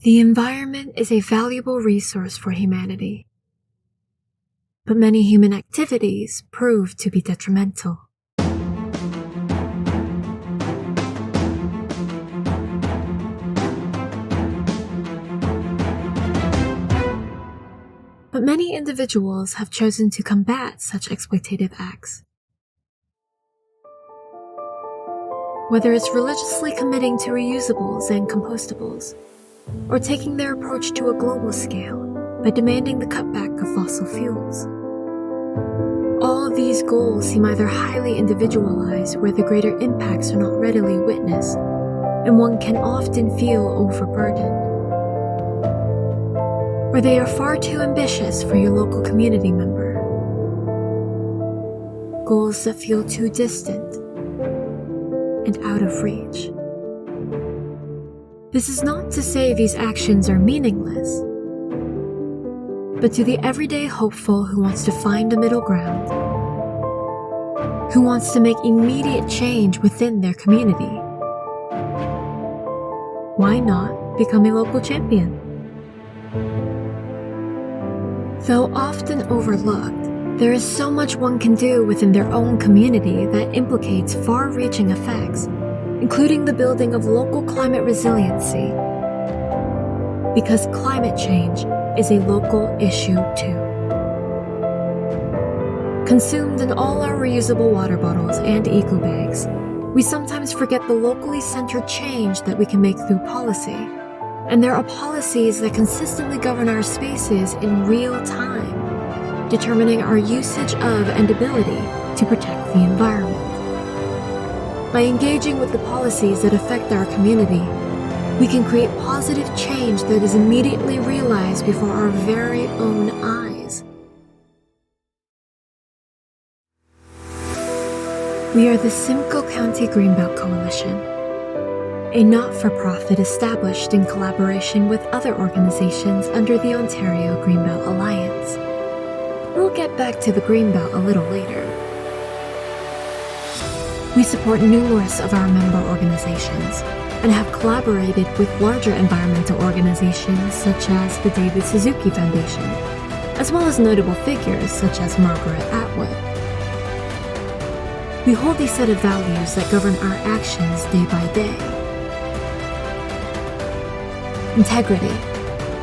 The environment is a valuable resource for humanity, but many human activities prove to be detrimental. But many individuals have chosen to combat such exploitative acts. Whether it's religiously committing to reusables and compostables, or taking their approach to a global scale by demanding the cutback of fossil fuels. All of these goals seem either highly individualized where the greater impacts are not readily witnessed, and one can often feel overburdened. Or they are far too ambitious for your local community member. Goals that feel too distant and out of reach. This is not to say these actions are meaningless, but to the everyday hopeful who wants to find a middle ground, who wants to make immediate change within their community, why not become a local champion? Though often overlooked, there is so much one can do within their own community that implicates far-reaching effects, including the building of local climate resiliency, because climate change is a local issue too. Consumed in all our reusable water bottles and eco bags, we sometimes forget the locally centered change that we can make through policy. And there are policies that consistently govern our spaces in real time, determining our usage of and ability to protect the environment. By engaging with the policies that affect our community, we can create positive change that is immediately realized before our very own eyes. We are the Simcoe County Greenbelt Coalition, a not-for-profit established in collaboration with other organizations under the Ontario Greenbelt Alliance. We'll get back to the Greenbelt a little later. We support numerous of our member organizations and have collaborated with larger environmental organizations such as the David Suzuki Foundation, as well as notable figures such as Margaret Atwood. We hold a set of values that govern our actions day by day. Integrity,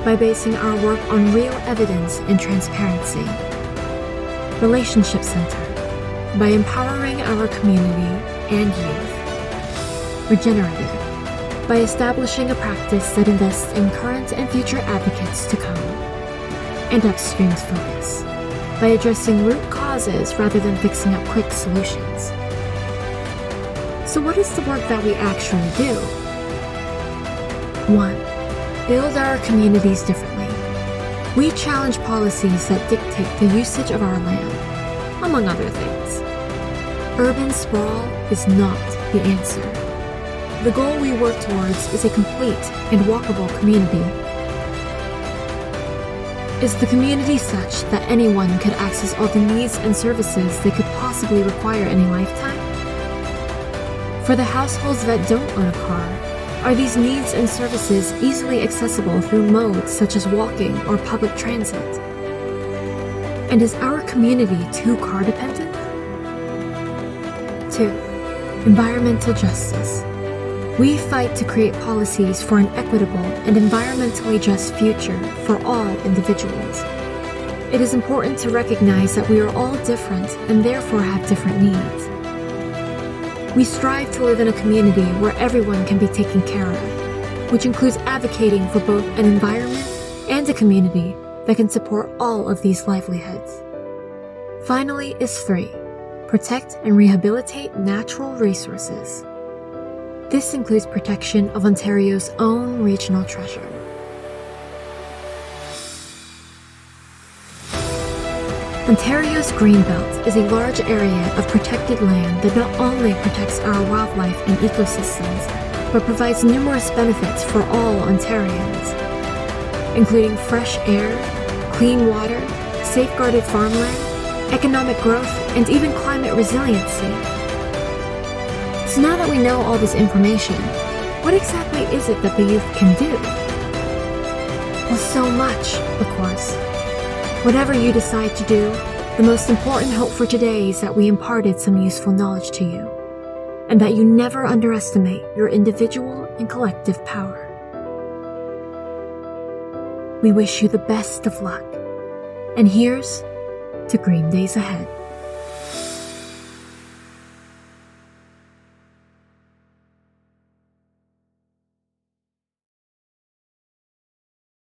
by basing our work on real evidence and transparency. Relationship-centered, by empowering our community and youth. Regenerative, by establishing a practice that invests in current and future advocates to come. And upstream focus, by addressing root causes rather than fixing up quick solutions. So what is the work that we actually do? 1. Build our communities differently. We challenge policies that dictate the usage of our land, among other things. Urban sprawl is not the answer. The goal we work towards is a complete and walkable community. Is the community such that anyone could access all the needs and services they could possibly require in a lifetime? For the households that don't own a car, are these needs and services easily accessible through modes such as walking or public transit? And is our community too car dependent? 2. Environmental justice. We fight to create policies for an equitable and environmentally just future for all individuals. It is important to recognize that we are all different and therefore have different needs. We strive to live in a community where everyone can be taken care of, which includes advocating for both an environment and a community that can support all of these livelihoods. Finally is 3. Protect and rehabilitate natural resources. This includes protection of Ontario's own regional treasure. Ontario's Greenbelt is a large area of protected land that not only protects our wildlife and ecosystems, but provides numerous benefits for all Ontarians, including fresh air, clean water, safeguarded farmland, economic growth, and even climate resiliency. So now that we know all this information, what exactly is it that the youth can do? so much, of course. Whatever you decide to do, the most important hope for today is that we imparted some useful knowledge to you, and that you never underestimate your individual and collective power. We wish you the best of luck, and here's to green days ahead.